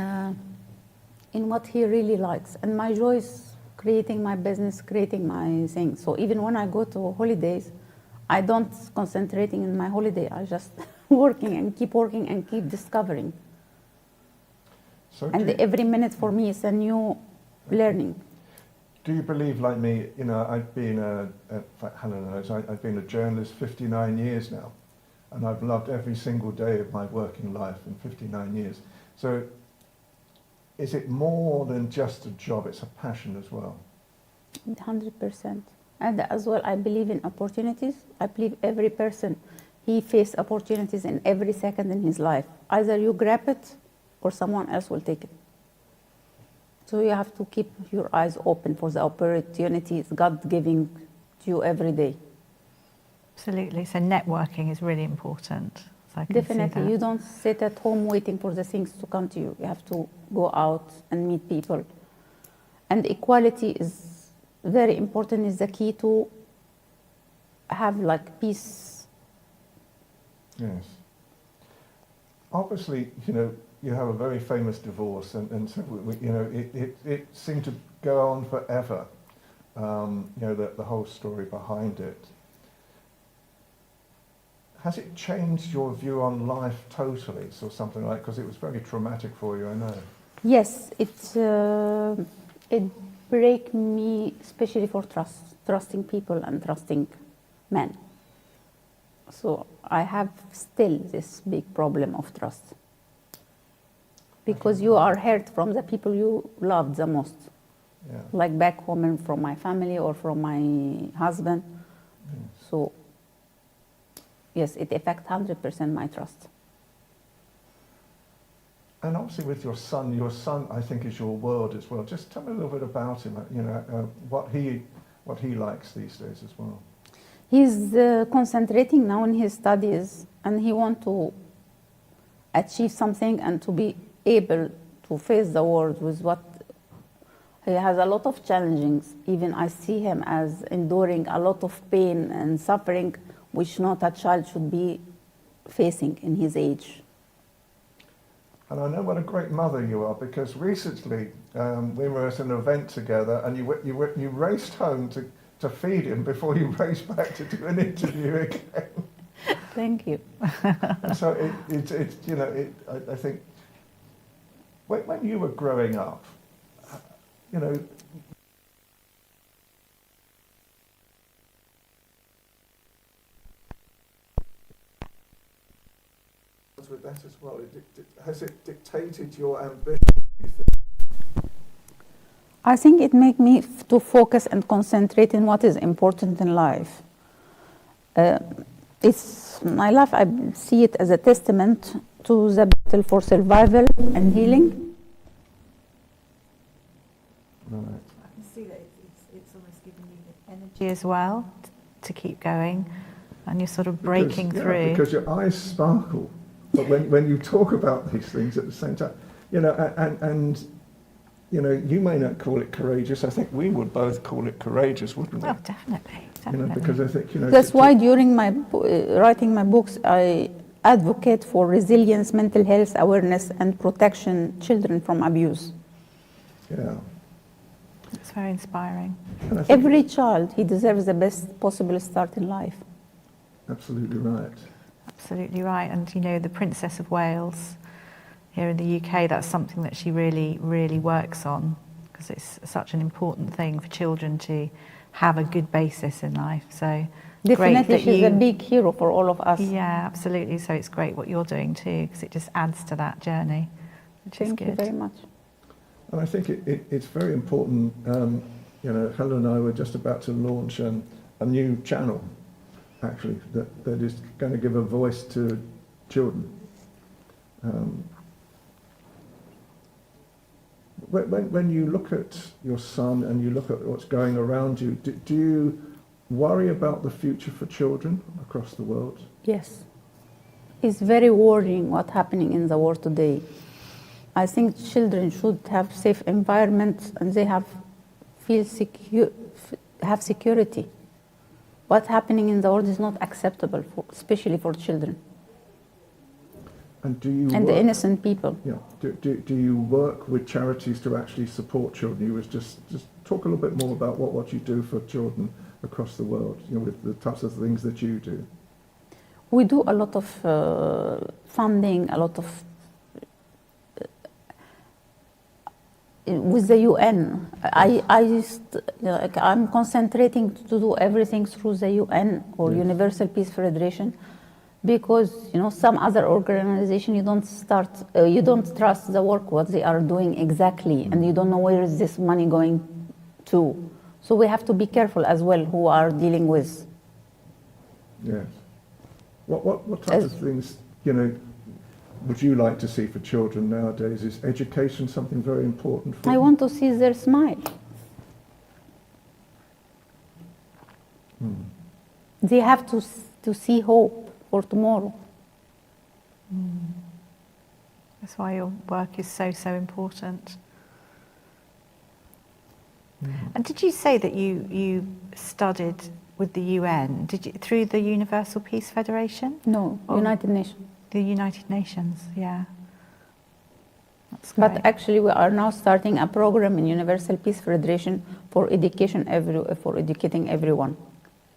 what he really likes, and my joy is creating my business, creating my thing. So even when I go to holidays, I don't concentrating in my holiday. I just working and keep discovering. So And every minute for me is a new learning. do you believe, like me, you know, I've been Helena knows, I've been a journalist 59 years now, and I've loved every single day of my working life in 59 years. So is it more than just a job, it's a passion as well? 100%. And as well, I believe in opportunities. I believe every person, he faces opportunities in every second in his life. Either you grab it or someone else will take it. So you have to keep your eyes open for the opportunities God giving to you every day. Absolutely. So networking is really important. So I can see Definitely. that. You don't sit at home waiting for the things to come to you. You have to go out and meet people. And equality is very important, is the key to have like peace. Yes. Obviously, you know, you have a very famous divorce, and so you know, it seemed to go on forever. You know, the whole story behind it. Has it changed your view on life totally, or something like? Because it was very traumatic for you, I know. Yes, it break me, especially for trusting people and trusting men. So I have still this big problem of trust. Because you are hurt from the people you loved the most. Yeah. Like back home and from my family or from my husband. Yes. So yes, it affects 100% my trust. And obviously with your son I think is your world as well. Just tell me a little bit about him, you know, what he likes these days as well. He's concentrating now on his studies, and he wants to achieve something and to be able to face the world with what he has. A lot of challenges. Even I see him as enduring a lot of pain and suffering, which not a child should be facing in his age. And I know what a great mother you are, because recently we were at an event together, and you raced home to feed him before you raced back to do an interview again. Thank you. And so it's you know, I think when you were growing up, you know, with that as well, has it dictated your ambition, you think? I think it made me to focus and concentrate in what is important in life. It's my life, I see it as a testament to the battle for survival and healing. Right. I can see that it's almost giving you the energy as well to keep going, and you're sort of breaking through. Because your eyes sparkle, but when you talk about these things at the same time, you know, and you know, you may not call it courageous. I think we would both call it courageous, wouldn't we? Oh, definitely. You know, because I think, you know, That's why during my writing my books, I advocate for resilience, mental health awareness, and protection children from abuse. Yeah. It's very inspiring. And I think Every child, he deserves the best possible start in life. absolutely right. Absolutely right. And you know, the Princess of Wales here in the UK, that's something that she really, really works on, because it's such an important thing for children to have a good basis in life. So Definitely, she's a big hero for all of us. Yeah, absolutely. So it's great what you're doing too, because it just adds to that journey, which is Thank good. you very much. And I think it's very important. You know, Helen and I were just about to launch a new channel, actually, that is going to give a voice to children. When you look at your son and you look at what's going around you, do you worry about the future for children across the world? Yes. It's very worrying what's happening in the world today. I think children should have safe environments and they have security. What's happening in the world is not acceptable, especially for children and the innocent people. Yeah. Do you work with charities to actually support children? You was just talk a little bit more about what you do for children across the world, with the types of things that you do. We do a lot of funding, a lot of with the UN. I'm concentrating to do everything through the UN or Universal Peace Federation, because some other organization you don't trust the work what they are doing exactly, and you don't know where is this money going to. So we have to be careful as well who are dealing with. Yes. What types of things would you like to see for children nowadays? Is education something very important for them? I want to see their smile. They have to see hope for tomorrow. That's why your work is so important. And did you say that you studied with the UN? Did you through the Universal Peace Federation? No, United Nations. The United Nations, yeah. That's great. But actually, we are now starting a program in Universal Peace Federation for educating everyone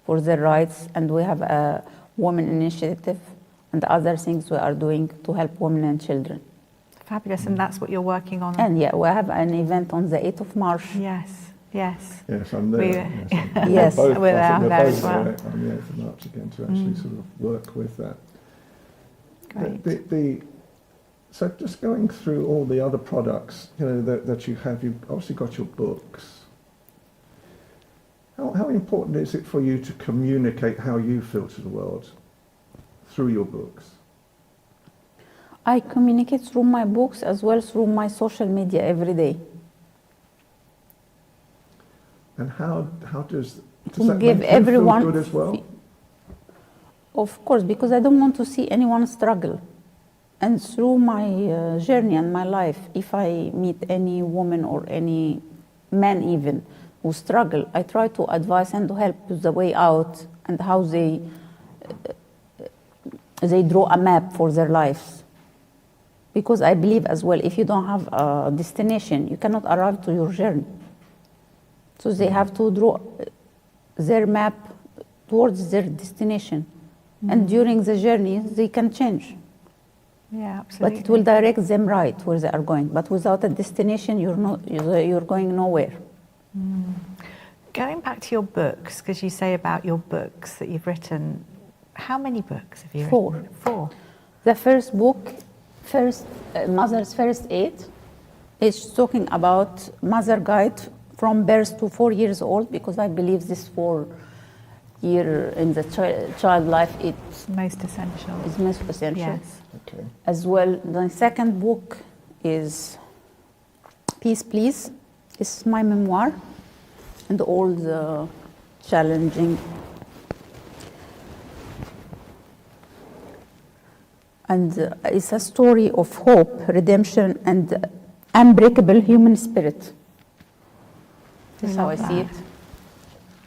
for their rights, and we have a women initiative and other things we are doing to help women and children. Fabulous, and that's what you're working on. And yeah, we have an event on the 8th of March. Yes, yes. Yes, I'm there. Yes, both, we're I think there we're as both well. there on the 8th of March again to actually sort of work with that. Great. So just going through all the other products that you have, you've obviously got your books. How important is it for you to communicate how you feel to the world through your books? I communicate through my books as well through my social media every day. And how does To that give make you everyone feel good as well? Of course, because I don't want to see anyone struggle. And through my journey and my life, if I meet any woman or any man even who struggle, I try to advise and to help with the way out and how they draw a map for their lives. Because I believe as well, if you don't have a destination, you cannot arrive to your journey. So they have to draw their map towards their destination. And during the journey, they can change. Yeah, absolutely. But it will direct them right where they are going. But without a destination, you're going nowhere. Going back to your books, because you say about your books that you've written, how many books have you Four. written? 4. The first book, Mother's First Aid, is talking about mother guide from birth to 4 years old, because I believe this 4 year in the child life it's Most essential. is most essential. Yes. Okay. As well, the second book is Peace Please. It's my memoir and all the challenging and it's a story of hope, redemption, and unbreakable human spirit. This is how I love see that. it.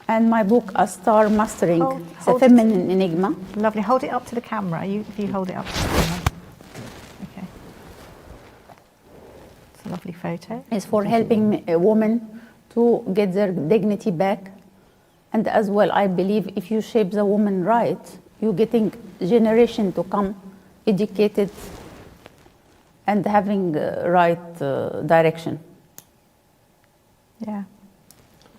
And my book, A Star Mastering the hold it. Feminine Enigma. Lovely. Hold it up to the camera. If you hold it up to the camera. Okay. It's a lovely photo. Is for helping a woman to get their dignity back. And as well, I believe if you shape the woman right, you're getting generation to come educated and having right direction. Yeah.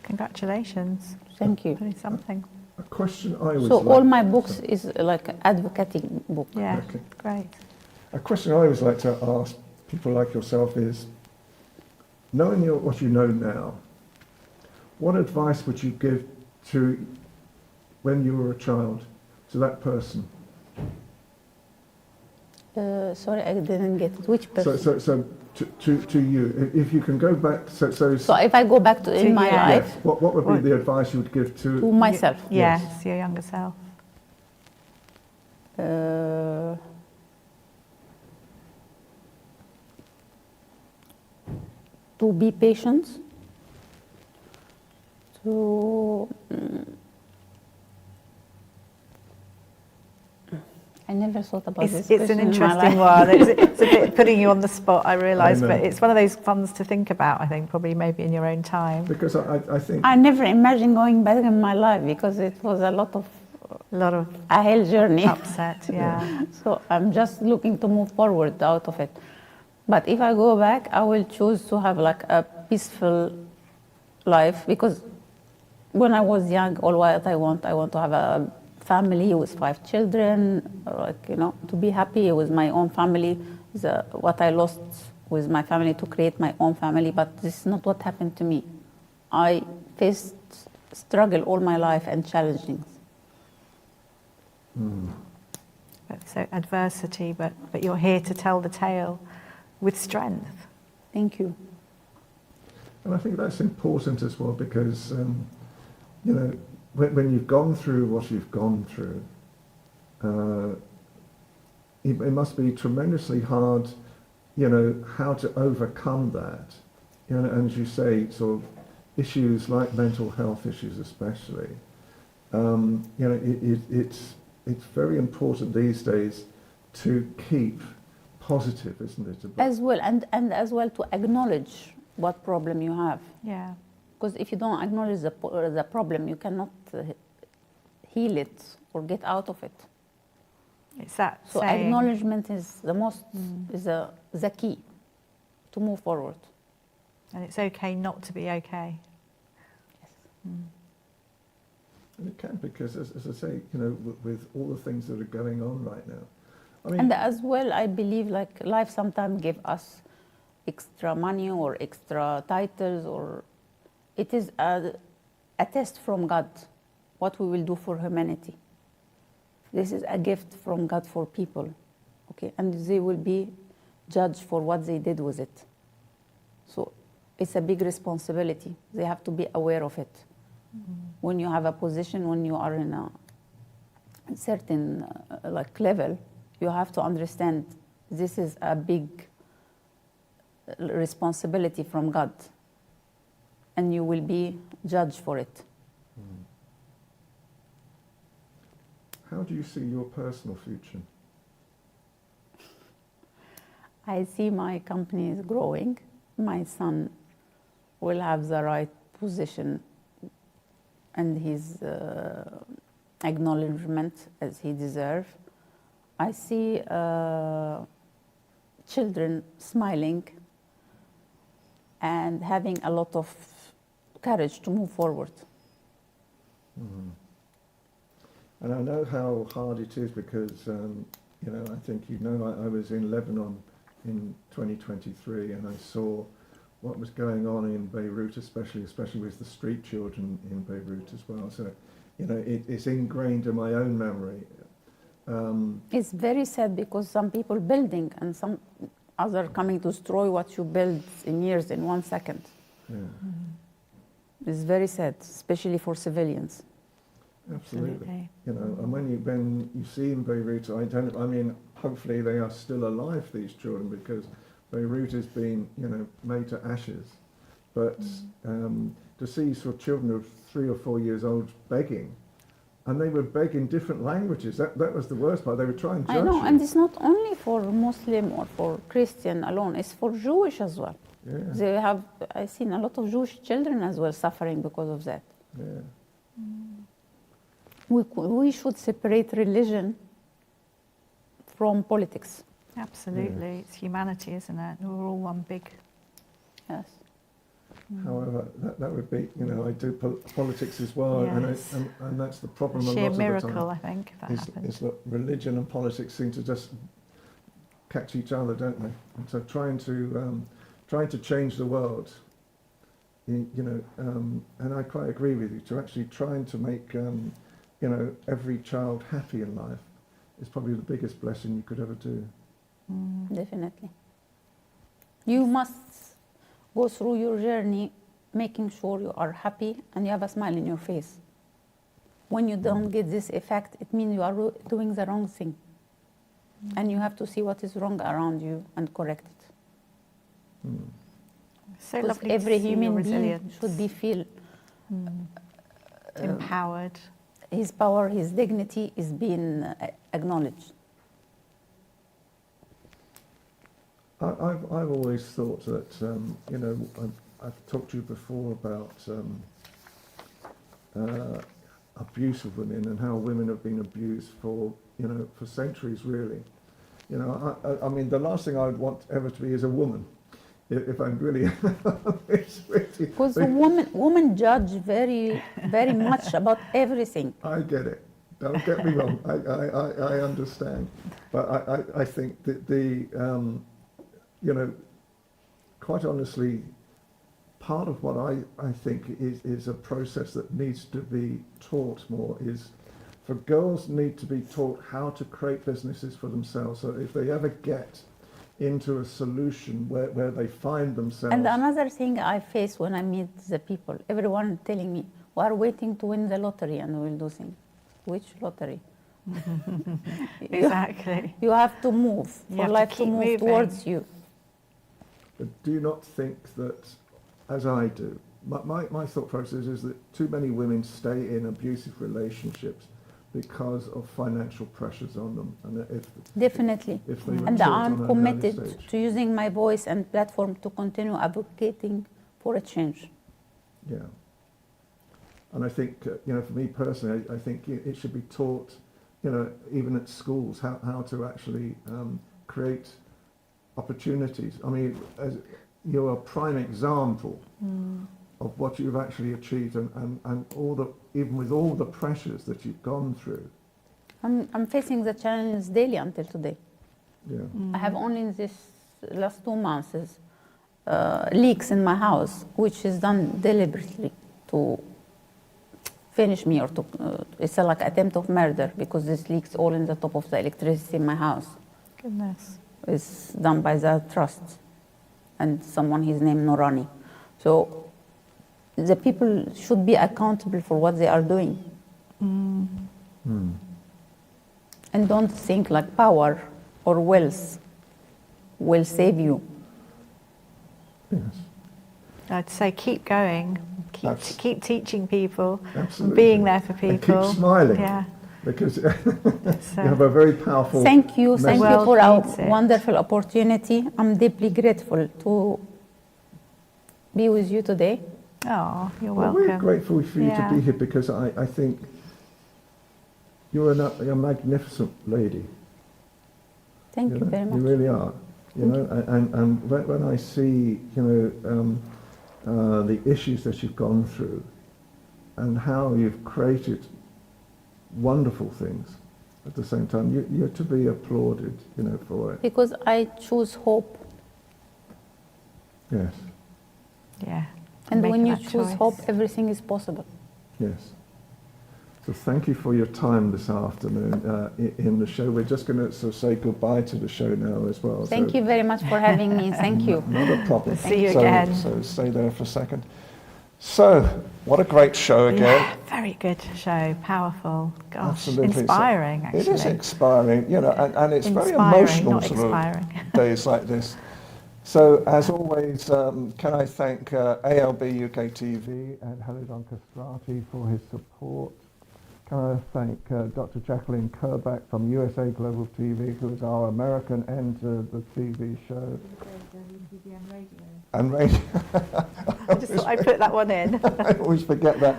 Congratulations. Thank you. Doing something. A question I would So like, all my books is like an advocating book. Yeah. Okay. Great. a question I always like to ask people like yourself is, knowing what you know now, what advice would you give to when you were a child to that person? Sorry, I didn't get it. Which person? So to you, if you can go back, so if I go back to in my yeah. life, yes, what would be the advice you would give to myself, Yes, your younger self. To be patient, to I never thought about this. It's an question in my interesting life. one. It's a bit putting you on the spot, I realise, know. but it's one of those ones to think about, I think, probably maybe in your own time. Because I think I never imagined going back in my life because it was a lot of A lot of a hell journey. upset, yeah. So I'm just looking to move forward out of it. But if I go back, I will choose to have like a peaceful life, because when I was young, all what I want to have a family with 5 children, like, you know, to be happy with my own family. What I lost with my family to create my own family, but this is not what happened to me. I faced struggle all my life and challenges. So adversity, but you're here to tell the tale with strength. Thank you. And I think that's important as well, because you know, when you've gone through what you've gone through, it must be tremendously hard, you know, how to overcome that. You know, and as you say, sort of issues like mental health issues especially, you know, it's very important these days to keep positive, isn't it? As well, and as well to acknowledge what problem you have. Yeah. Because if you don't acknowledge the problem, you cannot heal it or get out of it. It's that So saying. acknowledgement is the most, is the key to move forward. And it's okay not to be okay. Yes. And it can, because as I say, you know, with all the things that are going on right now, I mean, And as well, I believe like life sometimes give us extra money or extra titles, or it is a test from God, what we will do for humanity. This is a gift from God for people, okay? And they will be judged for what they did with it. So it's a big responsibility. They have to be aware of it. When you have a position, when you are in a certain like level, you have to understand this is a big responsibility from God, and you will be judged for it. how do you see your personal future? I see my company is growing. My son will have the right position and his acknowledgement as he deserves. I see children smiling and having a lot of courage to move forward. And I know how hard it is because, you know, I think you know, I was in Lebanon in 2023 and I saw what was going on in Beirut, especially with the street children in Beirut as well. So, you know, it's ingrained in my own memory. It's very sad because some people building and some other coming to destroy what you build in years in 1 second. Yeah. It's very sad, especially for civilians. Absolutely. You know, and when you see in Beirut, I mean, hopefully they are still alive, these children, because Beirut has been, you know, made to ashes. But to see sort of children of 3 or 4 years old begging, and they were begging different languages. That was the worst part. They were trying to judge I know, you. and it's not only for Muslim or for Christian alone, it's for Jewish as well. Yeah. They have, I've seen a lot of Jewish children as well suffering because of that. Yeah. We should separate religion from politics. Absolutely. It's humanity, isn't it? We're all one big. Yes. However, that would be, you know, I do politics as well, Yes. and that's the problem. Sheer a lot miracle, of the I time, think, if that is happens. that religion and politics seem to just catch each other, don't they? And so trying to change the world, you know, and I quite agree with you. To actually trying to make, you know, every child happy in life is probably the biggest blessing you could ever do. Definitely. You must go through your journey making sure you are happy and you have a smile in your face. When you don't get this effect, it means you are doing the wrong thing. And you have to see what is wrong around you and correct it. So Because lovely to every see your human being resilience. should be feel Empowered. his power, his dignity is being acknowledged. I've always thought that, you know, I've talked to you before about abuse of women and how women have been abused for, you know, for centuries, really. You know, I mean, the last thing I would want ever to be is a woman, if I'm really... Because women judge very, very much about everything. I get it. Don't get me wrong. I understand. But I think that you know, quite honestly, part of what I think is a process that needs to be taught more is for girls need to be taught how to create businesses for themselves. So if they ever get into a solution where they find themselves... And another thing I face when I meet the people, everyone telling me, we are waiting to win the lottery and we'll do things. Which lottery? Exactly. You have to move for life to move towards you. But do you not think that, as I do, my thought process is that too many women stay in abusive relationships because of financial pressures on them, and Definitely. if they were And taught I'm on an early committed stage. to using my voice and platform to continue advocating for a change. Yeah. And I think, you know, for me personally, I think it should be taught, you know, even at schools, how to actually create opportunities. I mean, as you're a prime example of what you've actually achieved, and all the, even with all the pressures that you've gone through. I'm facing the challenges daily until today. Yeah. I have only in this last 2 months leaks in my house, which is done deliberately to finish me, or to it's like attempt of murder, because this leaks all in the top of the electricity in my house. Goodness. It's done by the trust and someone, his name Norani. So the people should be accountable for what they are doing. And don't think like power or wealth will save you. Yes. I'd say keep going, keep teaching people, Absolutely. being there for And people. keep smiling. Yeah. Because you have a very powerful Thank you message. for our needs it. wonderful opportunity. I'm deeply grateful to be with you today. Oh, you're Well, welcome. we're grateful for you Yeah. to be here, because I think you're a magnificent lady. Thank you know, very much. You really are. You know, and when I see, you know, the issues that you've gone through, and how you've created wonderful things at the same time, you're to be applauded, you know, for it. Because I choose hope. Yes, Yeah. And when Making you that choose choice. hope, everything is possible. yes. So thank you for your time this afternoon in the show. We're just going to sort of say goodbye to the show now as well. Thank you very much for having me. Thank you. Not a problem. See you again. So stay there for a second. So, what a great show again. Yeah, very good show, powerful, gosh, Absolutely. inspiring actually. It is inspiring, you know, and it's very Inspiring, emotional not sort expiring. of days like this. So, as always, can I thank ALB UK TV and Helena for his support. Can I thank Dr. Jacalyn from USA Global TV, who is our American end to the TV show. And radio. I just thought I'd put that one in. I always forget that.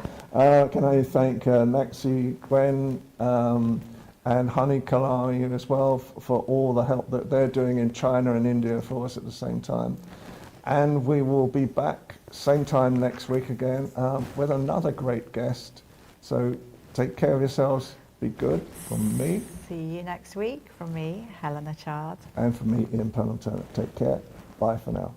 Can I thank Naxi, Gwen, and Honey Kalari as well for all the help that they're doing in China and India for us at the same time. And we will be back same time next week again with another great guest. So take care of yourselves. Be good from me. See you next week from me, Helena Chard. And from me, Ian Pelham. Take care. Bye for now.